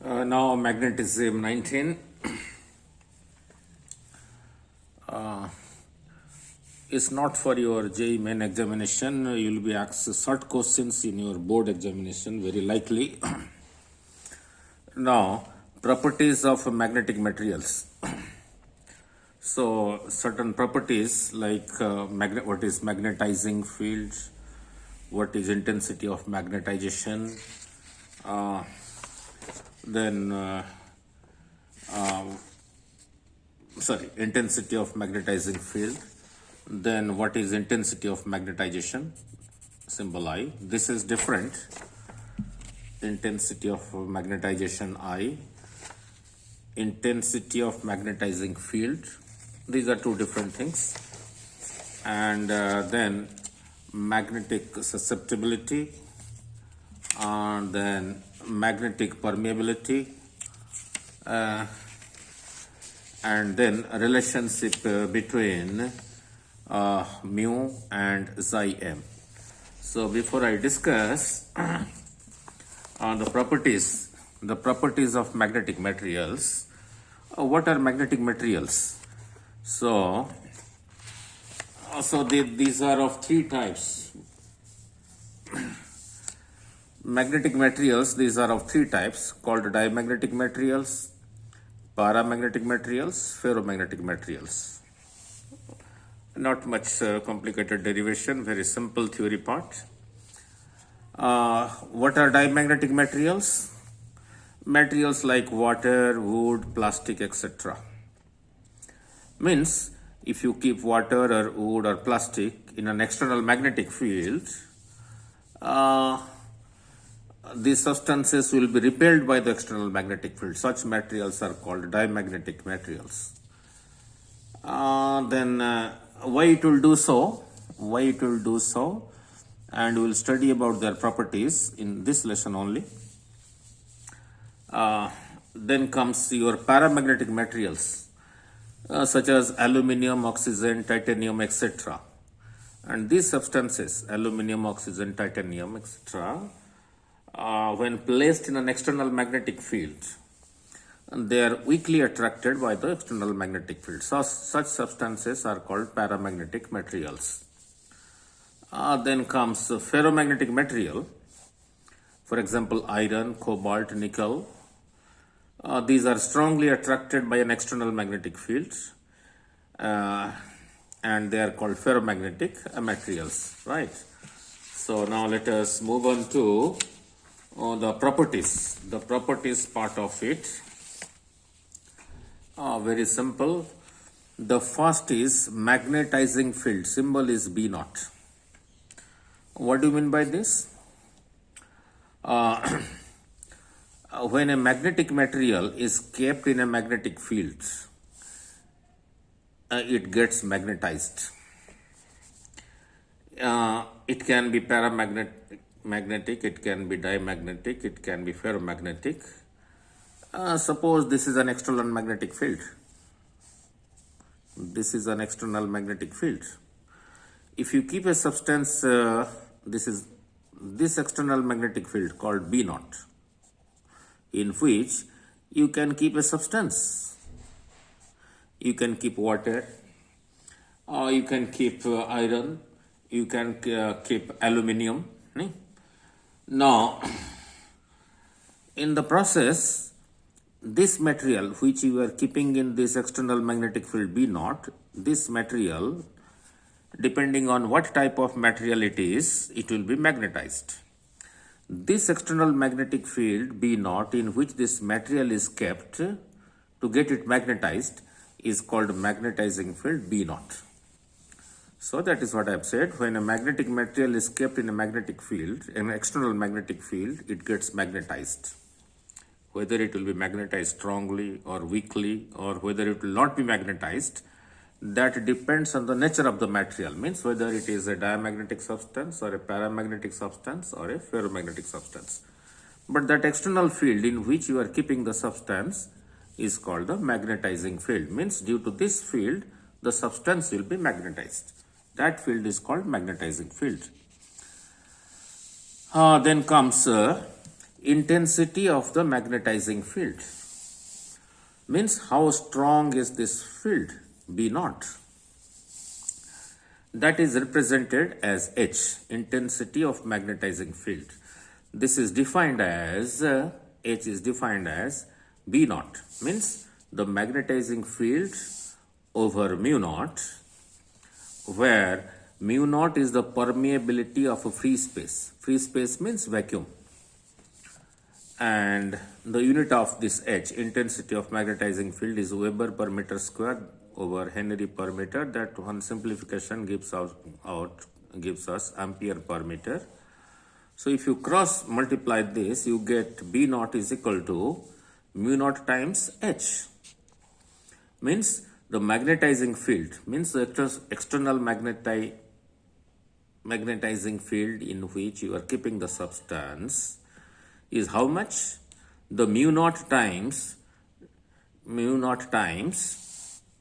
Now magnetism 19 is not for your JEE main examination. You will be asked short questions in your board examination very likely. Now properties of magnetic materials. So certain properties like what is magnetizing field, what is intensity of magnetization, then intensity of magnetizing field, then what is intensity of magnetization, symbol I. This is different, intensity of magnetization I, intensity of magnetizing field. These are two different things. And then magnetic susceptibility, and then magnetic permeability, and then relationship between mu and xi m. So before I discuss the properties of magnetic materials, what are magnetic materials? These are of three types. Magnetic materials, these are of three types called diamagnetic materials, paramagnetic materials, ferromagnetic materials. Not much complicated derivation, very simple theory part. What are diamagnetic materials? Materials like water, wood, plastic, etc. Means if you keep water or wood or plastic in an external magnetic field, these substances will be repelled by the external magnetic field. Such materials are called diamagnetic materials. Then why it will do so? And we will study about their properties in this lesson only. Then comes your paramagnetic materials, such as aluminum, oxygen, titanium, etc. And these substances, aluminum, oxygen, titanium, etc., when placed in an external magnetic field, they are weakly attracted by the external magnetic field. So such substances are called paramagnetic materials. Then comes ferromagnetic material, for example iron, cobalt, nickel. These are strongly attracted by an external magnetic field, and they are called ferromagnetic materials, right? So now let us move on to the properties part of it. Very simple. The first is magnetizing field, symbol is B naught. What do you mean by this? When a magnetic material is kept in a magnetic field, it gets magnetized. It can be paramagnetic, it can be diamagnetic, it can be ferromagnetic. Suppose this is an external magnetic field. This is an external magnetic field. If you keep a substance, this external magnetic field called B naught, in which you can keep a substance. You can keep water, or you can keep iron, you can keep aluminium. Now, in the process, this material which you are keeping in this external magnetic field B naught, this material, depending on what type of material it is, it will be magnetized. This external magnetic field B naught in which this material is kept to get it magnetized is called magnetizing field B naught. So that is what I have said. When a magnetic material is kept in a magnetic field, an external magnetic field, it gets magnetized. Whether it will be magnetized strongly or weakly, or whether it will not be magnetized, that depends on the nature of the material. Means whether it is a diamagnetic substance or a paramagnetic substance or a ferromagnetic substance. But that external field in which you are keeping the substance is called the magnetizing field. Means due to this field, the substance will be magnetized. That field is called magnetizing field. Then comes intensity of the magnetizing field. Means how strong is this field, B naught. That is represented as H, intensity of magnetizing field. This is defined as, H is defined as B naught, means the magnetizing field over mu naught, where mu naught is the permeability of a free space. Free space means vacuum. And the unit of this H, intensity of magnetizing field, is Weber per meter square over Henry per meter. That one simplification gives us ampere per meter. So if you cross multiply this, you get B naught is equal to mu naught times H. Means the magnetizing field, means the external magnetizing field in which you are keeping the substance, is how much? The mu naught times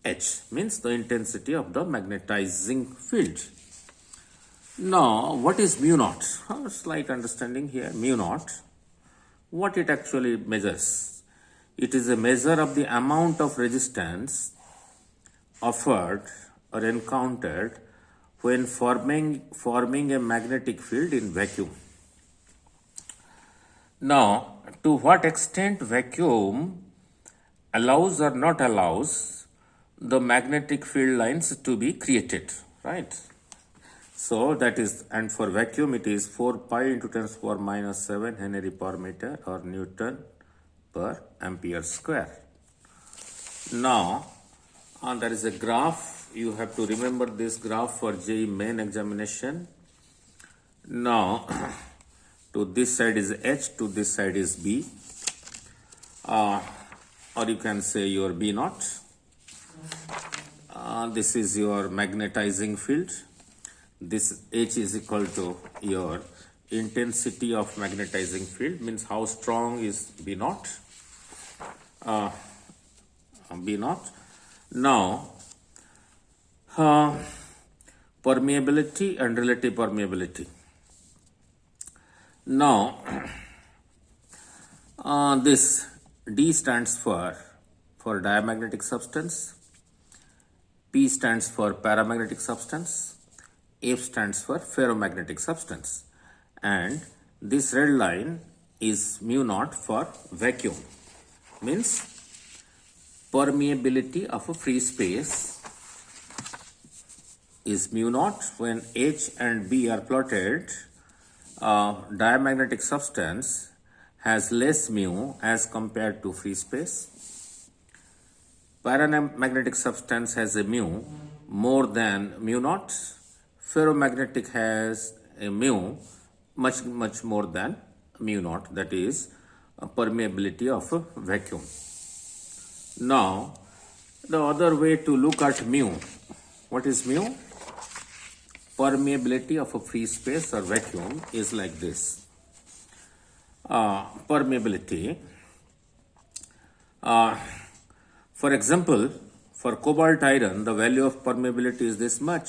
H, means the intensity of the magnetizing field. Now, what is mu naught? Slight understanding here. Mu naught, what it actually measures? It is a measure of the amount of resistance offered or encountered when forming a magnetic field in vacuum. Now, to what extent vacuum allows or not allows the magnetic field lines to be created, right? So that is, and for vacuum it is 4 pi into 10 to the power minus 7 Henry per meter or Newton per ampere square. Now, there is a graph. You have to remember this graph for JEE main examination. Now, to this side is H, to this side is B, or you can say your B naught. This is your magnetizing field. This H is equal to your intensity of magnetizing field, means how strong is B naught. B naught. Now, permeability and relative permeability. Now, this D stands for diamagnetic substance, P stands for paramagnetic substance, F stands for ferromagnetic substance, and this red line is mu naught for vacuum, means permeability of a free space is mu naught. When H and B are plotted, diamagnetic substance has less mu as compared to free space. Paramagnetic substance has a mu more than mu naught. Ferromagnetic has a mu much more than mu naught, that is permeability of a vacuum. Now, the other way to look at mu, what is mu? Permeability of a free space or vacuum is like this. Permeability. For example, for cobalt iron, the value of permeability is this much,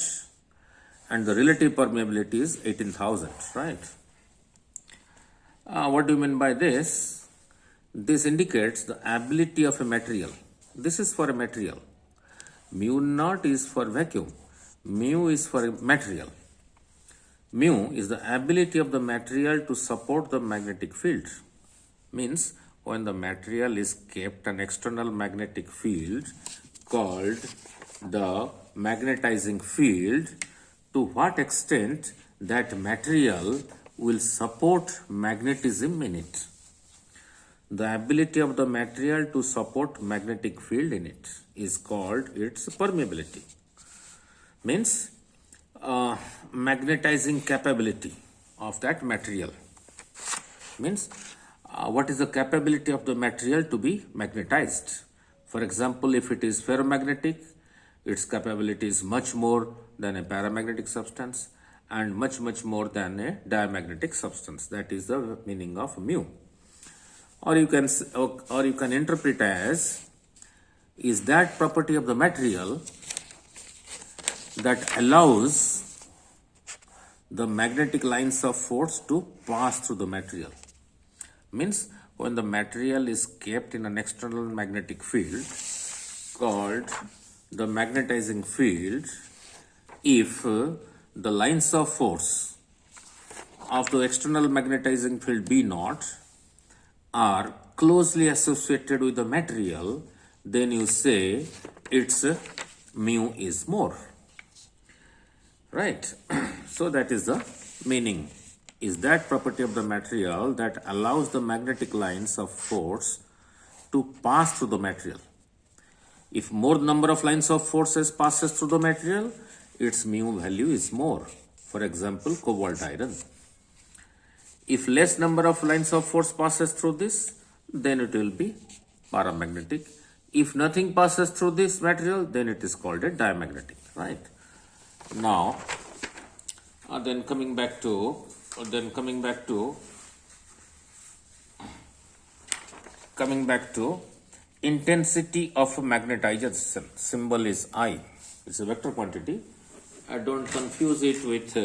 and the relative permeability is 18,000, right? What do you mean by this? This indicates the ability of a material. This is for a material. Mu naught is for vacuum. Mu is for a material. Mu is the ability of the material to support the magnetic field. Means when the material is kept an external magnetic field called the magnetizing field, to what extent that material will support magnetism in it. The ability of the material to support magnetic field in it is called its permeability. Means magnetizing capability of that material. Means what is the capability of the material to be magnetized. For example, if it is ferromagnetic, its capability is much more than a paramagnetic substance and much more than a diamagnetic substance. That is the meaning of mu. Or you can interpret as, is that property of the material that allows the magnetic lines of force to pass through the material. Means when the material is kept in an external magnetic field called the magnetizing field, if the lines of force of the external magnetizing field B naught are closely associated with the material, then you say its mu is more. Right? So that is the meaning. Is that property of the material that allows the magnetic lines of force to pass through the material. If more number of lines of forces passes through the material, its mu value is more. For example, cobalt iron. If less number of lines of force passes through this, then it will be paramagnetic. If nothing passes through this material, then it is called a diamagnetic, right? Now, then coming back to intensity of magnetization. Symbol is I. It's a vector quantity. Don't confuse it with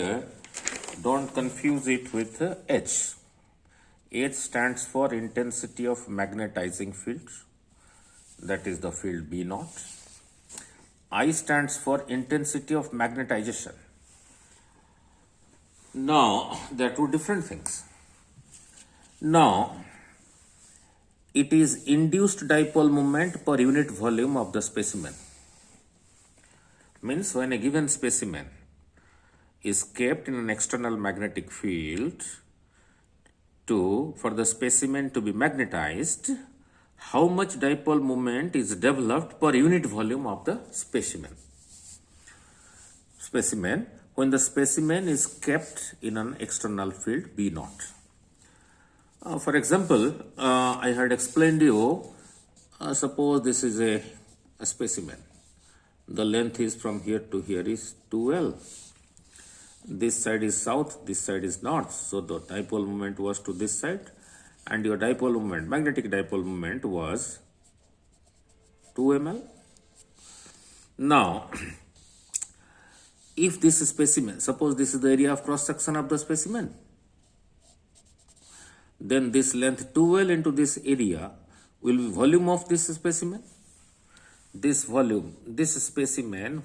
H. H stands for intensity of magnetizing field. That is the field B naught. I stands for intensity of magnetization. Now, there are two different things. Now, it is induced dipole moment per unit volume of the specimen. Means when a given specimen is kept in an external magnetic field for the specimen to be magnetized, how much dipole moment is developed per unit volume of the specimen. When the specimen is kept in an external field B naught. For example, I had explained to you, suppose this is a specimen. The length is from here to here is 2L. This side is south, this side is north. So the dipole moment was to this side, and your dipole moment, magnetic dipole moment was 2 ml. Now, if this specimen, suppose this is the area of cross section of the specimen, then this length 2L into this area will be volume of this specimen. This volume, this specimen,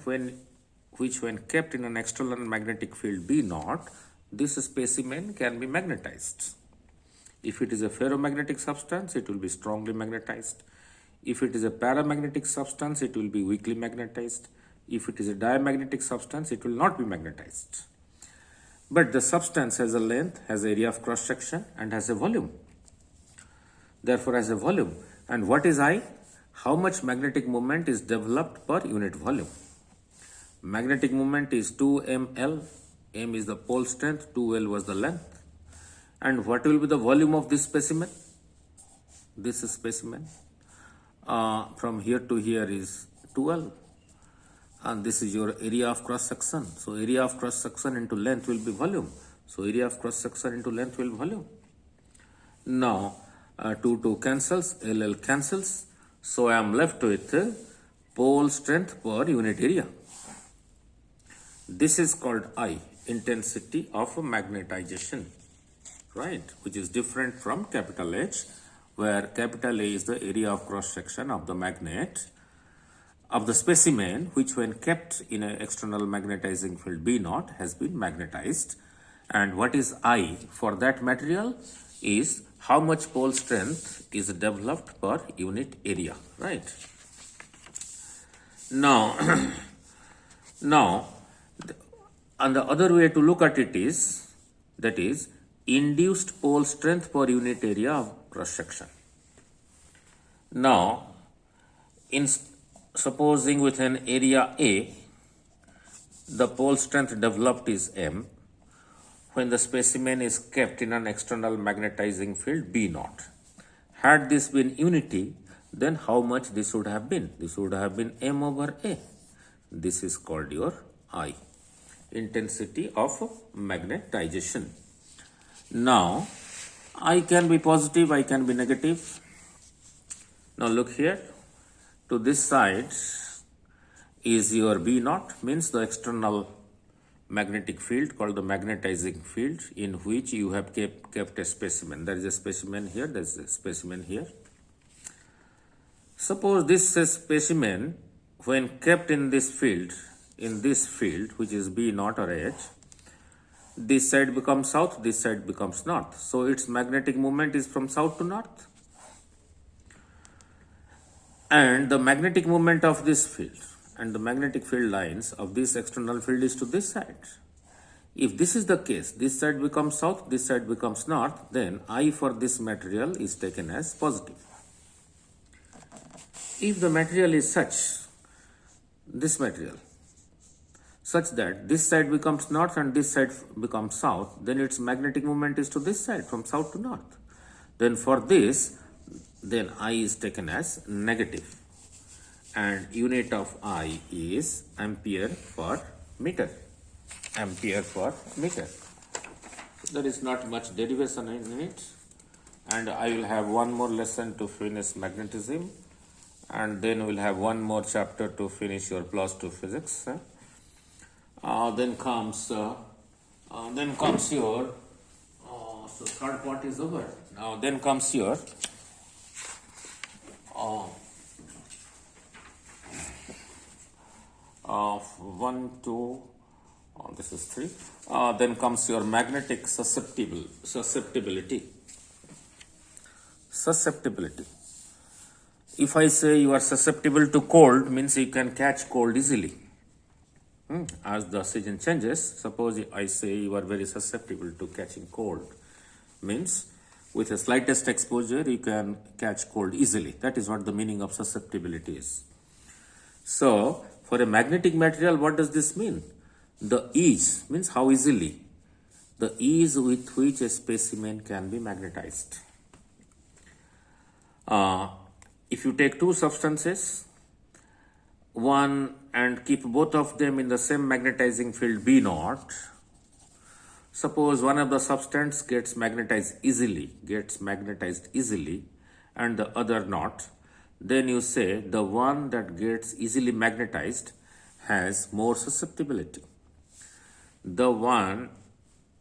which when kept in an external magnetic field B naught, this specimen can be magnetized. If it is a ferromagnetic substance, it will be strongly magnetized. If it is a paramagnetic substance, it will be weakly magnetized. If it is a diamagnetic substance, it will not be magnetized. But the substance has a length, has area of cross section, and has a volume. Therefore, has a volume. And what is I? How much magnetic moment is developed per unit volume? Magnetic moment is 2 ml. M is the pole strength, 2L was the length. And what will be the volume of this specimen? This specimen from here to here is 2L. And this is your area of cross section. So area of cross section into length will be volume. So area of cross section into length will be volume. Now 2 cancels, LL cancels. So I am left with pole strength per unit area. This is called I, intensity of magnetization, right? Which is different from capital H, where capital A is the area of cross section of the magnet of the specimen, which when kept in an external magnetizing field B naught has been magnetized. And what is I for that material is how much pole strength is developed per unit area, right? Now, and the other way to look at it is, that is, induced pole strength per unit area of cross section. Now, supposing with an area A, the pole strength developed is M, when the specimen is kept in an external magnetizing field B naught. Had this been unity, then how much this would have been? This would have been M over A. This is called your I, intensity of magnetization. Now, I can be positive, I can be negative. Now look here, to this side is your B naught, means the external magnetic field called the magnetizing field, in which you have kept a specimen. There is a specimen here, there is a specimen here. Suppose this specimen, when kept in this field, which is B naught or H, this side becomes south, this side becomes north. So its magnetic moment is from south to north. And the magnetic moment of this field and the magnetic field lines of this external field is to this side. If this is the case, this side becomes south, this side becomes north, then I for this material is taken as positive. If the material is such, this material, such that this side becomes north and this side becomes south, then its magnetic moment is to this side, from south to north. Then for this, then I is taken as negative, and unit of I is ampere per meter. Ampere per meter. There is not much derivation in it, and I will have one more lesson to finish magnetism, and then we'll have one more chapter to finish your +2 physics. Then comes your so third part is over. Now then comes your 1, 2. This is 3. Then comes your magnetic susceptibility. Susceptibility. If I say you are susceptible to cold, means you can catch cold easily. As the season changes, suppose I say you are very susceptible to catching cold, means with the slightest exposure you can catch cold easily. That is what the meaning of susceptibility is. So for a magnetic material, what does this mean? The ease means how easily, the ease with which a specimen can be magnetized. If you take two substances, one, and keep both of them in the same magnetizing field B naught, suppose one of the substance gets magnetized easily, and the other not, then you say the one that gets easily magnetized has more susceptibility. The one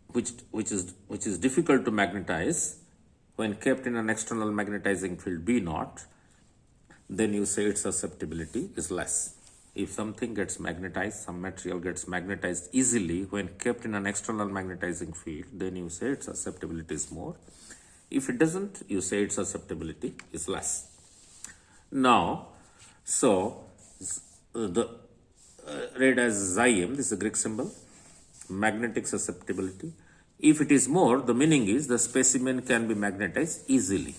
which is difficult to magnetize, when kept in an external magnetizing field B naught, then you say its susceptibility is less. If something gets magnetized, some material gets magnetized easily when kept in an external magnetizing field, then you say its susceptibility is more. If it doesn't, you say its susceptibility is less. Now, so the read as Xim, this is a Greek symbol, magnetic susceptibility. If it is more, the meaning is the specimen can be magnetized easily.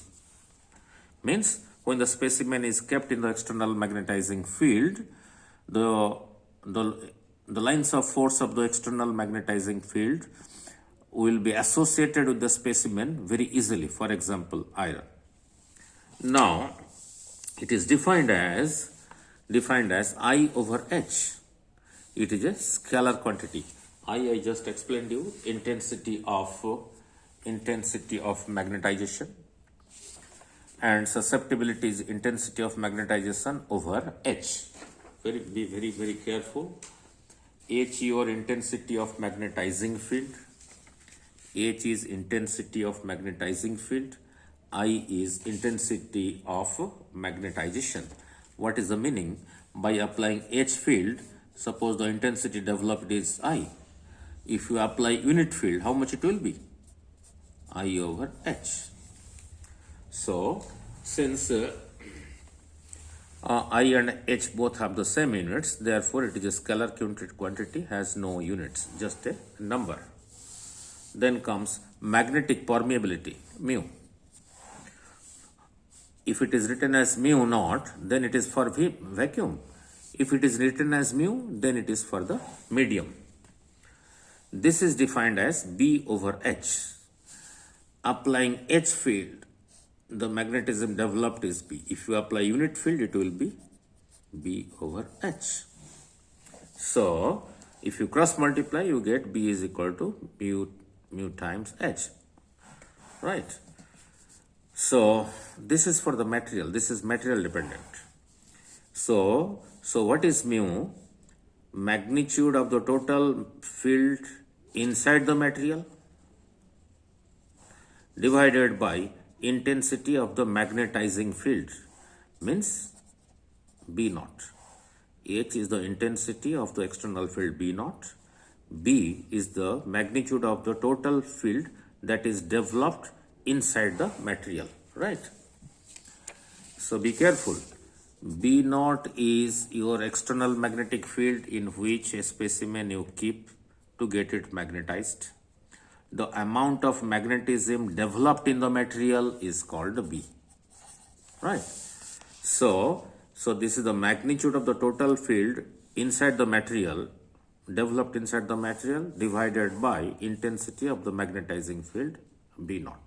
Means when the specimen is kept in the external magnetizing field, the lines of force of the external magnetizing field will be associated with the specimen very easily. For example, iron. Now, it is defined as I over H. It is a scalar quantity. I just explained you intensity of magnetization, and susceptibility is intensity of magnetization over H. Be very careful. H your intensity of magnetizing field. H is intensity of magnetizing field. I is intensity of magnetization. What is the meaning? By applying H field, suppose the intensity developed is I. If you apply unit field, how much it will be? I over H. So, since I and H both have the same units, therefore it is a scalar quantity, has no units, just a number. Then comes magnetic permeability, mu. If it is written as mu naught, then it is for vacuum. If it is written as mu, then it is for the medium. This is defined as B over H. Applying H field, the magnetism developed is B. If you apply unit field, it will be B over H. So, if you cross multiply, you get B is equal to mu times H. Right? So, this is for the material. This is material dependent. So what is mu? magnitude of the total field inside the material divided by intensity of the magnetizing field, means B naught. H is the intensity of the external field B naught. B is the magnitude of the total field that is developed inside the material, right? So be careful. B naught is your external magnetic field in which a specimen you keep to get it magnetized. The amount of magnetism developed in the material is called B, right? So this is the magnitude of the total field inside the material, developed inside the material, divided by intensity of the magnetizing field B naught.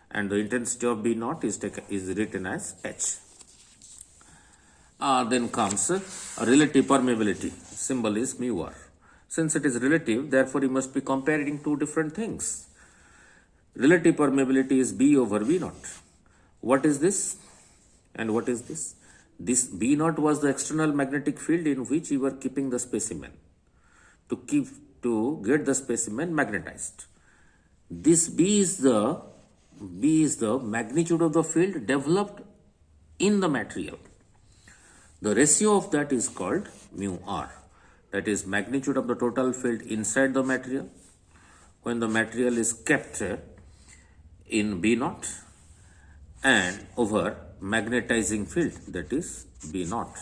And the intensity of B naught is written as H. Then comes relative permeability. Symbol is mu r. Since it is relative, therefore you must be comparing two different things. Relative permeability is B over V naught. What is this? And what is this? This B naught was the external magnetic field in which you were keeping the specimen to get the specimen magnetized. This B is the magnitude of the field developed in the material. The ratio of that is called mu r. That is magnitude of the total field inside the material when the material is kept in B naught, and over magnetizing field, that is B naught.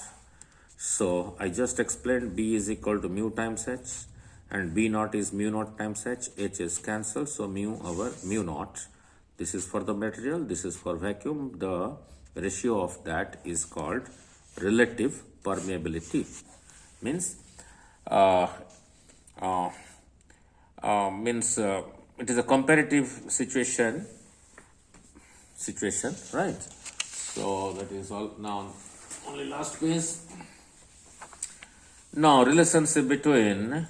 So I just explained B is equal to mu times H, and B naught is mu naught times H. H is cancelled, so mu over mu naught. This is for the material, this is for vacuum. The ratio of that is called relative permeability. Means it is a comparative situation, right? So that is all. Now only last page. Now relationship between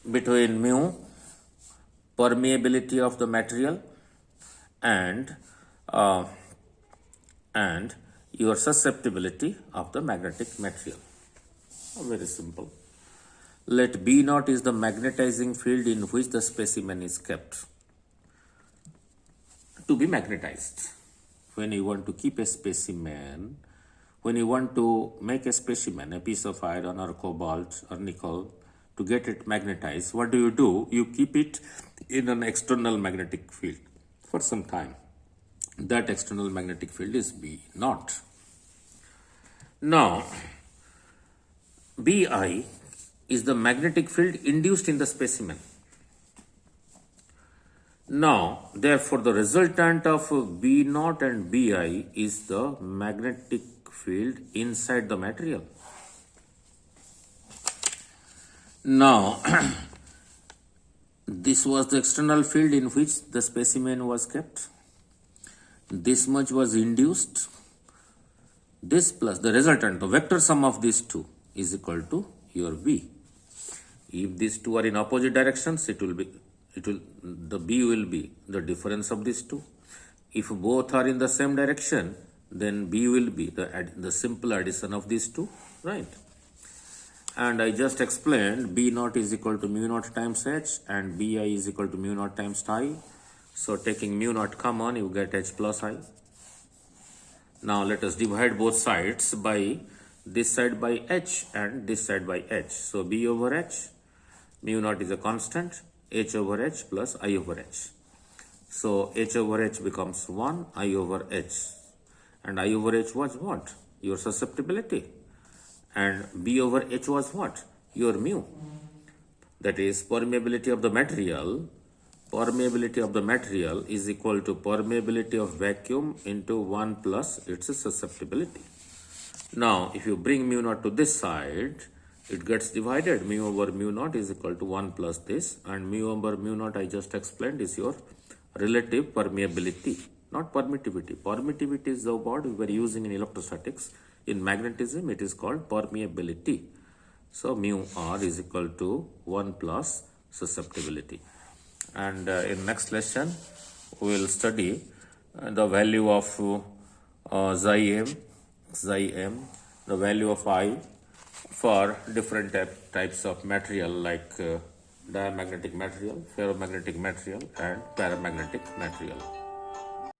mu, permeability of the material, and your susceptibility of the magnetic material. Very simple. Let B naught is the magnetizing field in which the specimen is kept to be magnetized. When you want to keep a specimen, when you want to make a specimen, a piece of iron or cobalt or nickel, to get it magnetized, what do? You keep it in an external magnetic field for some time. That external magnetic field is B naught. Now, Bi is the magnetic field induced in the specimen. Now, therefore, the resultant of B naught and Bi is the magnetic field inside the material. Now, this was the external field in which the specimen was kept. This much was induced. This plus the resultant, the vector sum of these two is equal to your B. If these two are in opposite directions, the B will be the difference of these two. If both are in the same direction, then B will be the simple addition of these two, right? And I just explained B naught is equal to mu naught times H and Bi is equal to mu naught times I. So taking mu naught common, you get H plus I. Now let us divide both sides by this side by H and this side by H. So B over H, mu naught is a constant, H over H plus I over H. So H over H becomes 1, I over H. And I over H was what? Your susceptibility. And B over H was what? Your mu. That is permeability of the material. Permeability of the material is equal to permeability of vacuum into 1 plus its susceptibility. Now, if you bring mu naught to this side, it gets divided. Mu over mu naught is equal to 1 plus this, and mu over mu naught I just explained is your relative permeability, not permittivity. Permittivity is the word we were using in electrostatics. In magnetism, it is called permeability. So, mu r is equal to 1 plus susceptibility. And in next lesson, we will study the value of xi m, the value of I for different types of material like diamagnetic material, ferromagnetic material, and paramagnetic material.